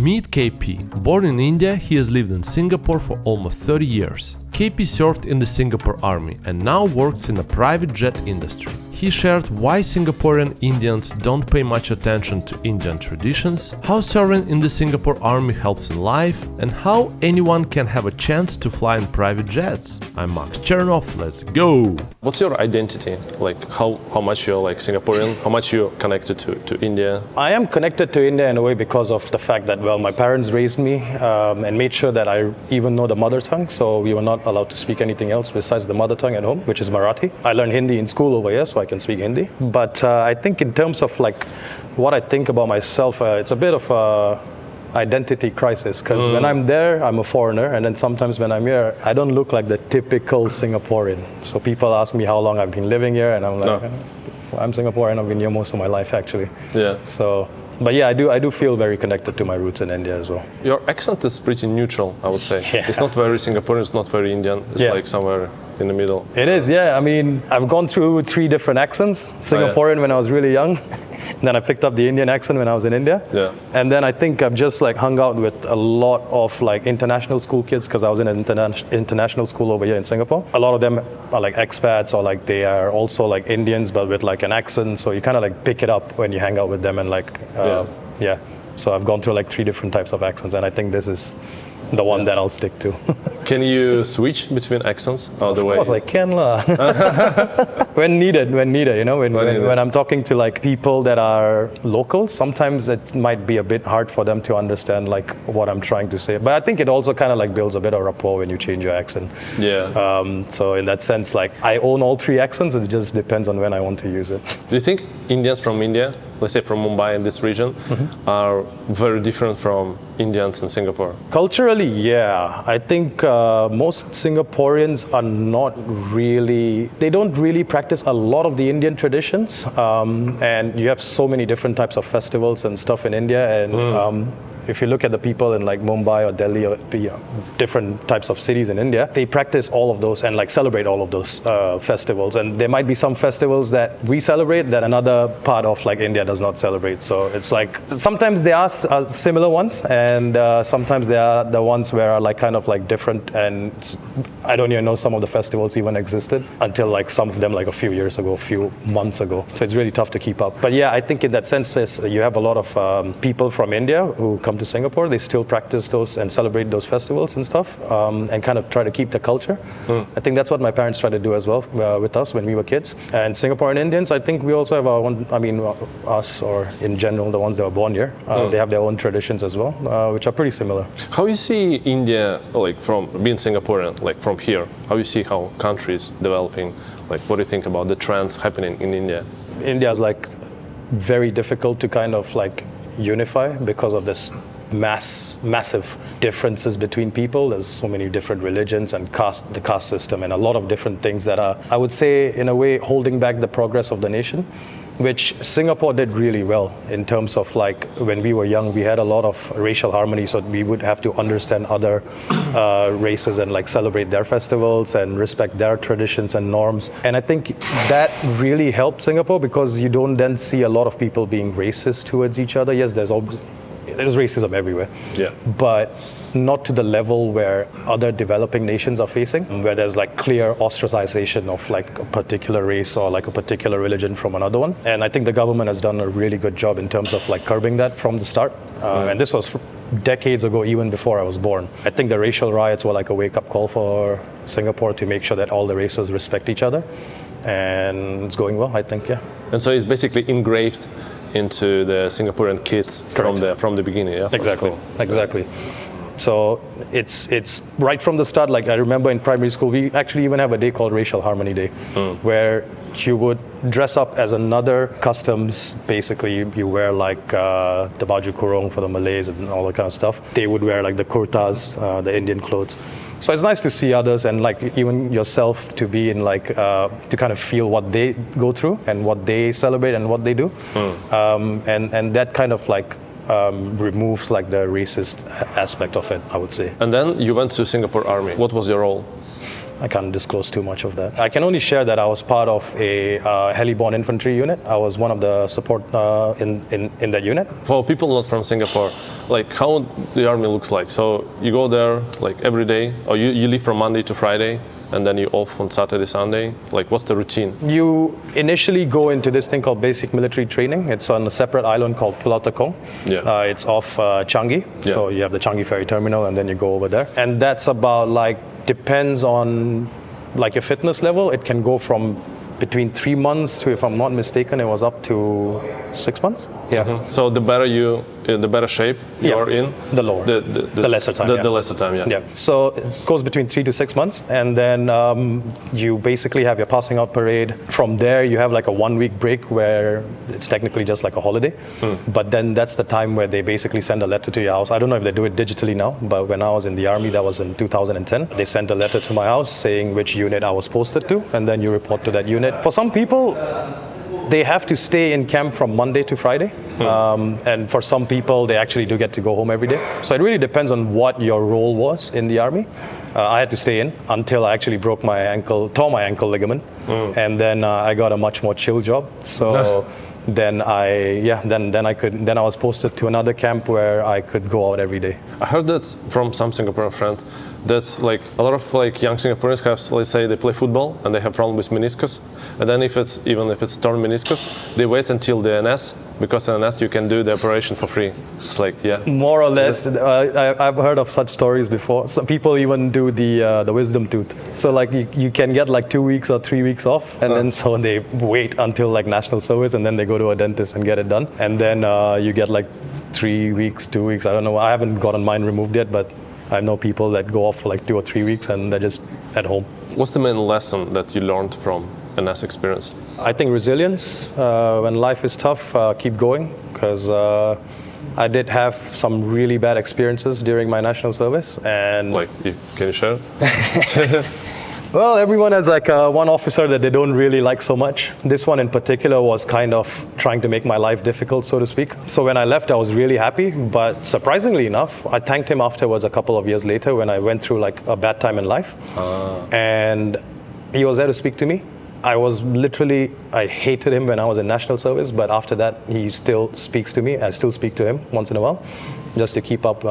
Meet KP. Born in India, he has lived in Singapore for almost 30 years. KP served in the Singapore Army and now works in the private jet industry. He shared why Singaporean Indians don't pay much attention to Indian traditions, how serving in the Singapore Army helps in life, and how anyone can have a chance to fly in private jets. I'm Max Chernov, let's go! What's your identity? Like how much you're like Singaporean, how much you're connected to India? I am connected to India in a way because of the fact that, well, my parents raised me and made sure that I even know the mother tongue, so we were not allowed to speak anything else besides the mother tongue at home, which is Marathi. I learned Hindi in school over here, so I can speak Hindi. But I think in terms of like what I think about myself, it's a bit of a identity crisis, because when I'm there, I'm a foreigner, and then sometimes when I'm here, I don't look like the typical Singaporean. So people ask me how long I've been living here, and I'm like, I'm Singaporean, I've been here most of my life actually. Yeah. So, but yeah, I do feel very connected to my roots in India as well. Your accent is pretty neutral, I would say. Yeah. It's not very Singaporean, it's not very Indian, it's like somewhere in the middle. It is, yeah. I mean, I've gone through 3 different accents. Singaporean when I was really young. Then I picked up the Indian accent when I was in India. Yeah. And then I think I've just like hung out with a lot of like international school kids, because I was in an international school over here in Singapore. A lot of them are like expats, or like they are also like Indians but with like an accent. So you kind of like pick it up when you hang out with them, and like, yeah. So I've gone through like 3 different types of accents, and I think this is the one that I'll stick to. Can you switch between accents all the way? Of course, I can lah. When needed, you know, when I'm talking to like people that are locals, sometimes it might be a bit hard for them to understand like what I'm trying to say. But I think it also kind of like builds a bit of rapport when you change your accent. Yeah. So in that sense, like I own all 3 accents. It just depends on when I want to use it. Do you think Indians from India, let's say from Mumbai and this region, are very different from Indians in Singapore? Culturally, yeah. I think most Singaporeans are not really, they don't really practice a lot of the Indian traditions. And you have so many different types of festivals and stuff in India. And if you look at the people in like Mumbai or Delhi or different types of cities in India, they practice all of those and like celebrate all of those festivals. And there might be some festivals that we celebrate that another part of like India does not celebrate. So it's like sometimes they are similar ones, and sometimes they are the ones where are like kind of like different. And I don't even know some of the festivals even existed until like some of them like a few years ago, a few months ago. So it's really tough to keep up. But yeah, I think in that sense, you have a lot of people from India who come to Singapore. They still practice those and celebrate those festivals and stuff, and kind of try to keep the culture. I think that's what my parents tried to do as well with us when we were kids. And Singaporean Indians, I think we also have our own, I mean, us, or in general, the ones that were born here, they have their own traditions as well, which are pretty similar. How you see India, like from being Singaporean, like from here, how you see how country is developing? Like what do you think about the trends happening in India? India is like very difficult to kind of like unify because of this massive differences between people. There's so many different religions and the caste system, and a lot of different things that are, I would say, in a way, holding back the progress of the nation, which Singapore did really well in terms of like when we were young, we had a lot of racial harmony, so we would have to understand other races and like celebrate their festivals and respect their traditions and norms. And I think that really helped Singapore, because you don't then see a lot of people being racist towards each other. Yes, there's racism everywhere, but not to the level where other developing nations are facing, where there's like clear ostracization of like a particular race or like a particular religion from another one. And I think the government has done a really good job in terms of like curbing that from the start. And this was decades ago, even before I was born. I think the racial riots were like a wake-up call for Singapore to make sure that all the races respect each other. And it's going well, I think, yeah. And so it's basically engraved into the Singaporean kids from the beginning, yeah? Exactly, cool. Exactly. So it's right from the start. Like I remember in primary school, we actually even have a day called Racial Harmony Day, where you would dress up as another customs. Basically, you wear like the baju kurung for the Malays and all that kind of stuff. They would wear like the kurtas, the Indian clothes. So it's nice to see others and like even yourself to be in like to kind of feel what they go through and what they celebrate and what they do, and that kind of like removes like the racist aspect of it, I would say. And then you went to Singapore Army. What was your role? I can't disclose too much of that. I can only share that I was part of a heli-borne infantry unit. I was one of the support in that unit. For people not from Singapore, like how the army looks like. So you go there like every day, or you leave from Monday to Friday, and then you off on Saturday, Sunday. Like what's the routine? You initially go into this thing called basic military training. It's on a separate island called Pulau Tekong. Yeah. It's off Changi. Yeah. So you have the Changi ferry terminal, and then you go over there. And that's about like, depends on like your fitness level. It can go from between 3 months to, if I'm not mistaken, it was up to 6 months. Yeah. Mm-hmm. So the better the better shape you are in, the lower, the lesser time. The lesser time, yeah. Yeah. So it goes between 3 to 6 months, and then you basically have your passing out parade. From there, you have like a 1 week break where it's technically just like a holiday. But then that's the time where they basically send a letter to your house. I don't know if they do it digitally now, but when I was in the army, that was in 2010. They sent a letter to my house saying which unit I was posted to, and then you report to that unit. For some people, they have to stay in camp from Monday to Friday. And for some people, they actually do get to go home every day. So it really depends on what your role was in the army. I had to stay in until I actually tore my ankle ligament. And then I got a much more chill job. So then I was posted to another camp where I could go out every day. I heard that from some Singaporean friend that like a lot of like young Singaporeans have, let's say they play football and they have problem with meniscus, and then if it's torn meniscus, they wait until the NS, because in NS you can do the operation for free. It's like, yeah. More or less, I've heard of such stories before. Some people even do the wisdom tooth. So like you can get like 2 weeks or 3 weeks off, and then so they wait until like national service, and then they go to a dentist and get it done, and then you get like 3 weeks, 2 weeks. I don't know. I haven't gotten mine removed yet, but I know people that go off for like 2 or 3 weeks and they're just at home. What's the main lesson that you learned from NS experience? I think resilience. When life is tough, keep going, because I did have some really bad experiences during my national service. And like, can you share? Well, everyone has like one officer that they don't really like so much. This one in particular was kind of trying to make my life difficult, so to speak. So when I left, I was really happy, but surprisingly enough, I thanked him afterwards a couple of years later when I went through like a bad time in life. And he was there to speak to me. I hated him when I was in national service, but after that, he still speaks to me. I still speak to him once in a while, just to keep up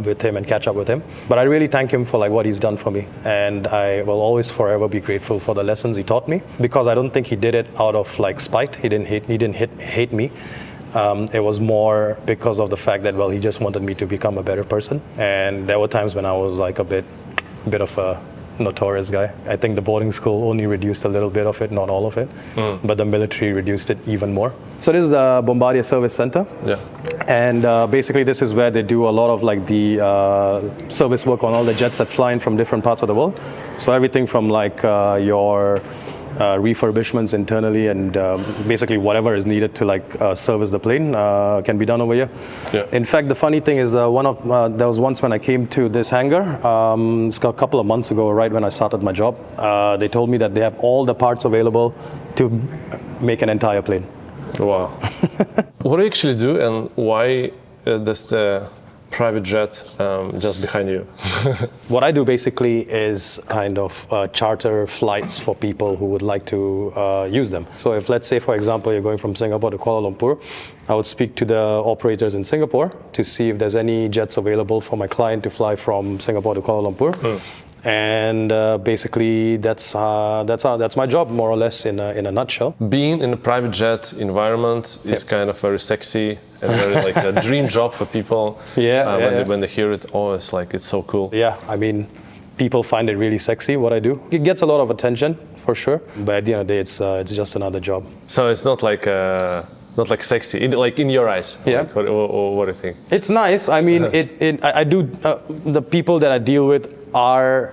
with him and catch up with him. But I really thank him for like what he's done for me, and I will always forever be grateful for the lessons he taught me, because I don't think he did it out of like spite. He didn't hate me. It was more because of the fact that, well, he just wanted me to become a better person. And there were times when I was like a bit of a notorious guy. I think the boarding school only reduced a little bit of it, not all of it, but the military reduced it even more. So this is the Bombardier Service Center. Yeah. And basically this is where they do a lot of like the service work on all the jets that fly in from different parts of the world. So everything from like your refurbishments internally, and basically whatever is needed to like service the plane can be done over here. Yeah. In fact, the funny thing is there was once when I came to this hangar, it's a couple of months ago, right when I started my job, they told me that they have all the parts available to make an entire plane. Wow. What do you actually do, and why does the private jet just behind you? What I do basically is kind of charter flights for people who would like to use them. So if, let's say, for example, you're going from Singapore to Kuala Lumpur, I would speak to the operators in Singapore to see if there's any jets available for my client to fly from Singapore to Kuala Lumpur. And basically, that's my job, more or less, in a nutshell. Being in a private jet environment is kind of very sexy and very like a dream job for people. When they hear it, it's so cool. Yeah, I mean, people find it really sexy what I do. It gets a lot of attention for sure, but at the end of the day, it's just another job. So it's not like sexy, like in your eyes. Yeah. Like, what do you think? It's nice. I mean, I do. The people that I deal with are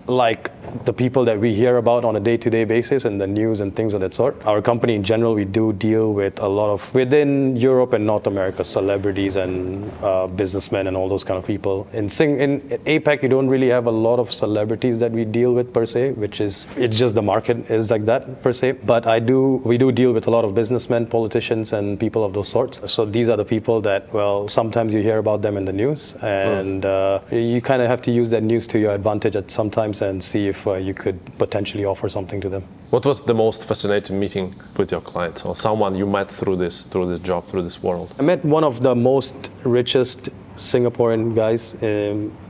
like the people that we hear about on a day-to-day basis in the news and things of that sort. Our company in general, we do deal with a lot of, within Europe and North America, celebrities and businessmen and all those kind of people. In APAC, you don't really have a lot of celebrities that we deal with per se, it's just the market is like that per se. But we do deal with a lot of businessmen, politicians, and people of those sorts. So these are the people that, well, sometimes you hear about them in the news, and you kind of have to use that news to your advantage at sometimes clients and see if you could potentially offer something to them. What was the most fascinating meeting with your clients or someone you met through this job, through this world? I met one of the most richest Singaporean guys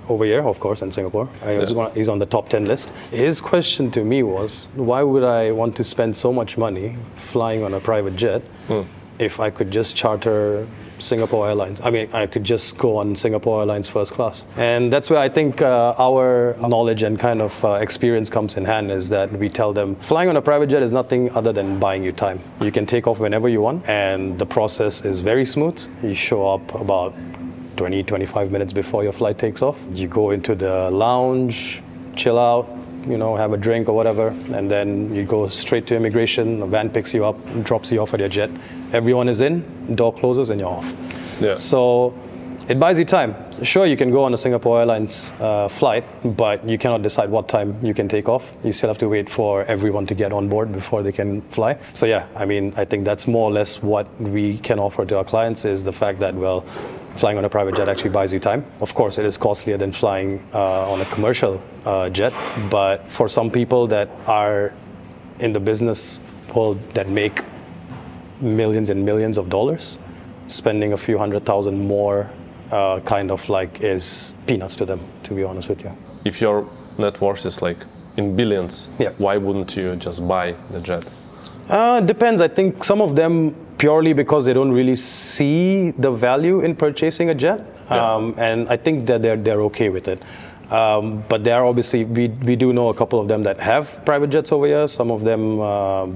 over here, of course, in Singapore. He's on the top 10 list. His question to me was, why would I want to spend so much money flying on a private jet if I could just charter Singapore Airlines? I mean, I could just go on Singapore Airlines first class. And that's where I think our knowledge and kind of experience comes in hand, is that we tell them flying on a private jet is nothing other than buying you time. You can take off whenever you want, and the process is very smooth. You show up about 20-25 minutes before your flight takes off. You go into the lounge, chill out, have a drink or whatever, and then you go straight to immigration. A van picks you up, drops you off at your jet. Everyone is in, door closes, and you're off. Yeah. So it buys you time. Sure, you can go on a Singapore Airlines flight, but you cannot decide what time you can take off. You still have to wait for everyone to get on board before they can fly. So yeah, I mean, I think that's more or less what we can offer to our clients, is the fact that, well, flying on a private jet actually buys you time. Of course, it is costlier than flying on a commercial jet, but for some people that are in the business world that make millions and millions of dollars, spending a few $100,000 more kind of like is peanuts to them, to be honest with you. If your net worth is like in billions, why wouldn't you just buy the jet? Depends. I think some of them purely because they don't really see the value in purchasing a jet, and I think that they're okay with it. But there are obviously, we do know a couple of them that have private jets over here, some of them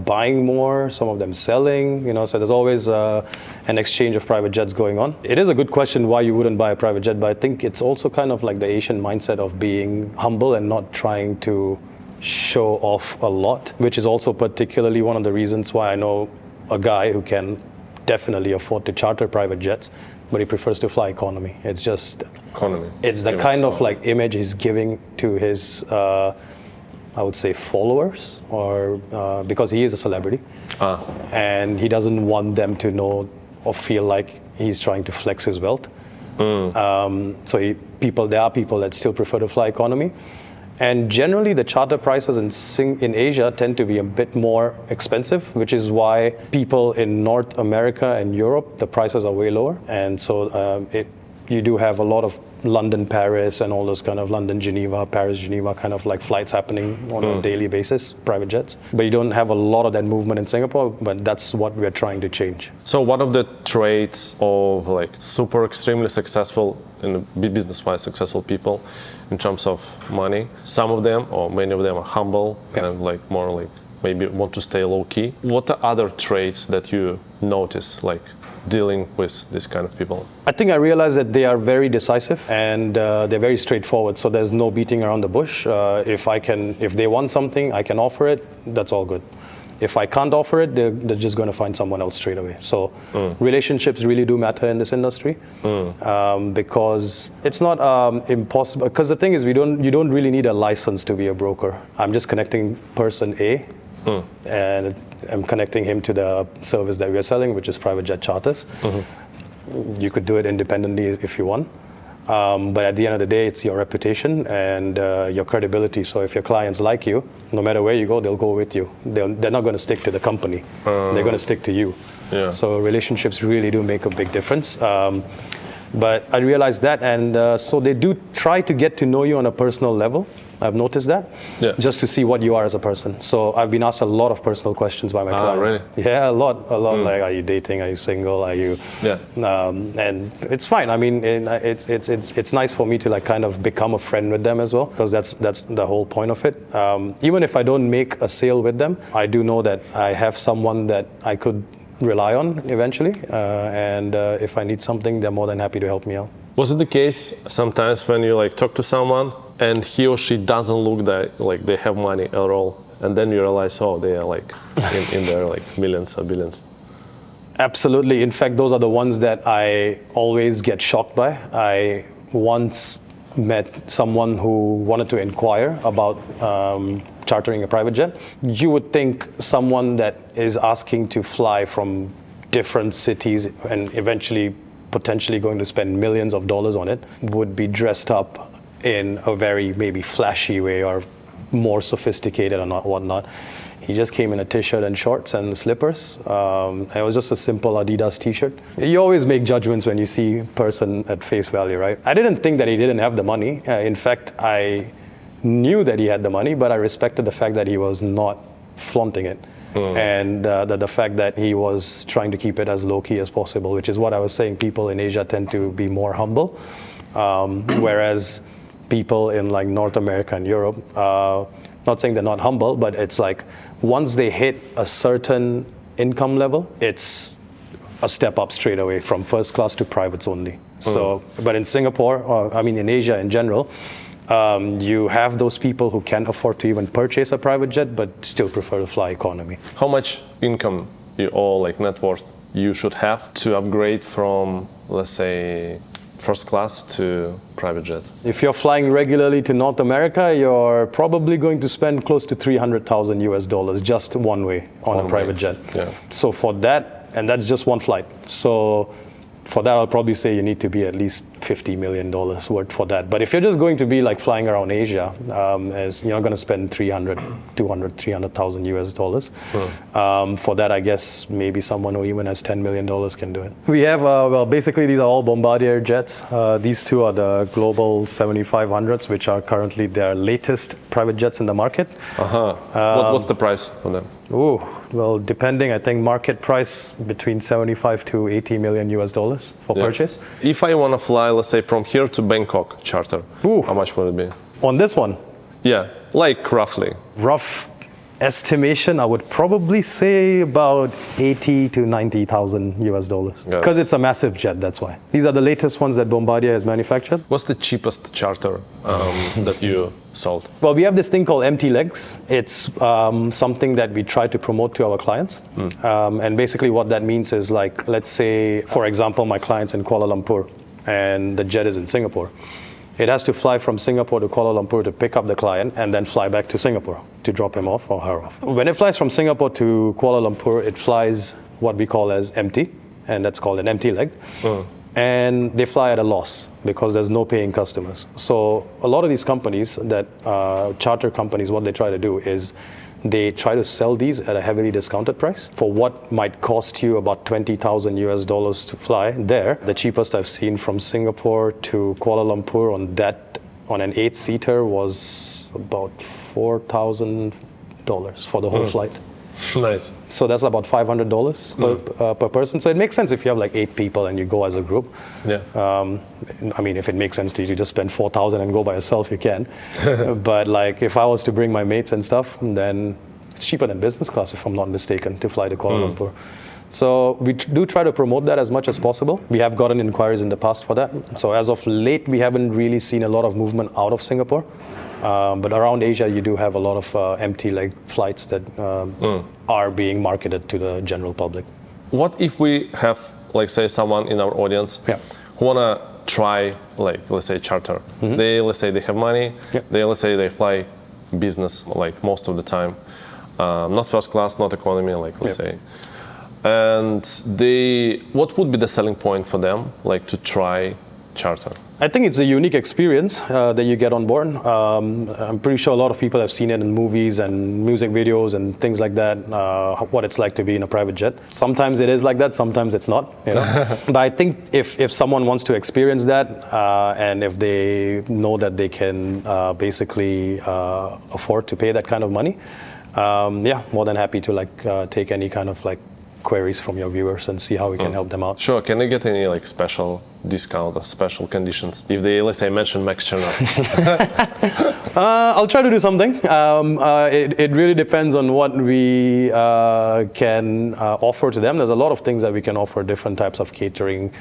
buying more, some of them selling, so there's always an exchange of private jets going on. It is a good question why you wouldn't buy a private jet, but I think it's also kind of like the Asian mindset of being humble and not trying to show off a lot, which is also particularly one of the reasons why I know a guy who can definitely afford to charter private jets, but he prefers to fly economy. It's just economy. It's the kind of like image he's giving to his, I would say, followers, or because he is a celebrity, and he doesn't want them to know or feel like he's trying to flex his wealth. So there are people that still prefer to fly economy. And generally, the charter prices in Asia tend to be a bit more expensive, which is why people in North America and Europe, the prices are way lower. And so you do have a lot of London, Paris, and all those kind of London, Geneva, Paris, Geneva kind of like flights happening on a daily basis, private jets. But you don't have a lot of that movement in Singapore, but that's what we're trying to change. So one of the traits of like super extremely successful and business-wise successful people in terms of money, some of them or many of them are humble and like more like maybe want to stay low-key. What are other traits that you notice like dealing with this kind of people? I think I realized that they are very decisive and they're very straightforward. So there's no beating around the bush. If they want something, I can offer it. That's all good. If I can't offer it, they're just going to find someone else straight away. So relationships really do matter in this industry because it's not impossible. Because the thing is, you don't really need a license to be a broker. I'm just connecting person A, and I'm connecting him to the service that we're selling, which is private jet charters. You could do it independently if you want. But at the end of the day, it's your reputation and your credibility. So if your clients like you, no matter where you go, they'll go with you. They're not going to stick to the company. They're going to stick to you. Yeah. So relationships really do make a big difference. But I realized that, and so they do try to get to know you on a personal level. I've noticed that, just to see what you are as a person. So I've been asked a lot of personal questions by my clients. Really? Yeah, a lot. Like, are you dating? Are you single? Are you? Yeah. And it's fine. I mean, it's nice for me to like kind of become a friend with them as well, because that's the whole point of it. Even if I don't make a sale with them, I do know that I have someone that I could rely on eventually, and if I need something, they're more than happy to help me out. Was it the case sometimes when you like talk to someone and he or she doesn't look like they have money at all, and then you realize, oh, they are like in their like millions or billions? Absolutely. In fact, those are the ones that I always get shocked by. I once met someone who wanted to inquire about chartering a private jet. You would think someone that is asking to fly from different cities and eventually potentially going to spend millions of dollars on it would be dressed up in a very maybe flashy way or more sophisticated or not, whatnot. He just came in a t-shirt and shorts and slippers. It was just a simple Adidas t-shirt. You always make judgments when you see a person at face value, right? I didn't think that he didn't have the money. In fact, I knew that he had the money, but I respected the fact that he was not flaunting it. And the fact that he was trying to keep it as low-key as possible, which is what I was saying. People in Asia tend to be more humble, whereas people in like North America and Europe, not saying they're not humble, but it's like once they hit a certain income level, it's a step up straight away from first class to privates only. So, but in Singapore, or I mean in Asia in general, you have those people who can't afford to even purchase a private jet, but still prefer to fly economy. How much income or like net worth you should have to upgrade from, let's say, first class to private jets? If you're flying regularly to North America, you're probably going to spend close to $300,000 US just one way on a private jet. Yeah. So for that, and that's just one flight. So for that, I'll probably say you need to be at least $50 million worth for that. But if you're just going to be like flying around Asia, as you're not going to spend $300,000 US. For that, I guess maybe someone who even has $10 million can do it. We have, well, basically these are all Bombardier jets. These two are the Global 7500s, which are currently their latest private jets in the market. What's the price for them? Well, depending, I think market price between 75 to 80 million US dollars for purchase. If I want to fly, let's say from here to Bangkok charter, how much would it be? On this one? Yeah, like roughly. Rough estimation, I would probably say about 80 to 90,000 US dollars. Because it's a massive jet, that's why. These are the latest ones that Bombardier has manufactured. What's the cheapest charter that you sold? Well, we have this thing called empty legs. It's something that we try to promote to our clients. And basically what that means is like, let's say, for example, my client's in Kuala Lumpur and the jet is in Singapore. It has to fly from Singapore to Kuala Lumpur to pick up the client and then fly back to Singapore to drop him off or her off. When it flies from Singapore to Kuala Lumpur, it flies what we call as empty, and that's called an empty leg. And they fly at a loss because there's no paying customers. So a lot of these companies that charter companies, what they try to do is they try to sell these at a heavily discounted price for what might cost you about 20,000 US dollars to fly there. The cheapest I've seen from Singapore to Kuala Lumpur on an 8-seater was about $4,000 for the whole flight. Nice. So that's about $500 per person. So it makes sense if you have like 8 people and you go as a group. Yeah. I mean, if it makes sense to you to just spend 4,000 and go by yourself, you can. But like if I was to bring my mates and stuff, then it's cheaper than business class, if I'm not mistaken, to fly to Kuala Lumpur. So we do try to promote that as much as possible. We have gotten inquiries in the past for that. So as of late, we haven't really seen a lot of movement out of Singapore. But around Asia, you do have a lot of empty leg flights that are being marketed to the general public. What if we have, like, say, someone in our audience who want to try, like, let's say, charter? They, let's say, they have money. They, let's say, they fly business, like, most of the time. Not first class, not economy, like, let's say. And what would be the selling point for them, like, to try charter? I think it's a unique experience that you get on board. I'm pretty sure a lot of people have seen it in movies and music videos and things like that, what it's like to be in a private jet. Sometimes it is like that, sometimes it's not. You know? But I think if someone wants to experience that and if they know that they can basically afford to pay that kind of money, more than happy to like take any kind of like queries from your viewers and see how we can help them out. Sure. Can they get any like special discount or special conditions if they, let's say, mention Max Chernov? I'll try to do something. It really depends on what we can offer to them. There's a lot of things that we can offer, different types of catering,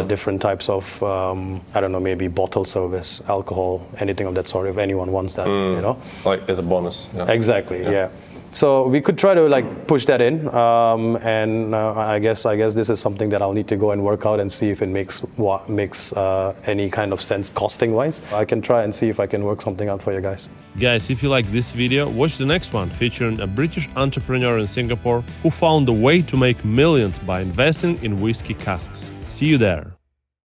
different types of, I don't know, maybe bottle service, alcohol, anything of that sort, if anyone wants that, you know? Like as a bonus. Yeah. Exactly, yeah. So we could try to like push that in, and I guess this is something that I'll need to go and work out and see if it makes any kind of sense costing wise. I can try and see if I can work something out for you guys. Guys, if you like this video, watch the next one featuring a British entrepreneur in Singapore who found a way to make millions by investing in whiskey casks. See you there.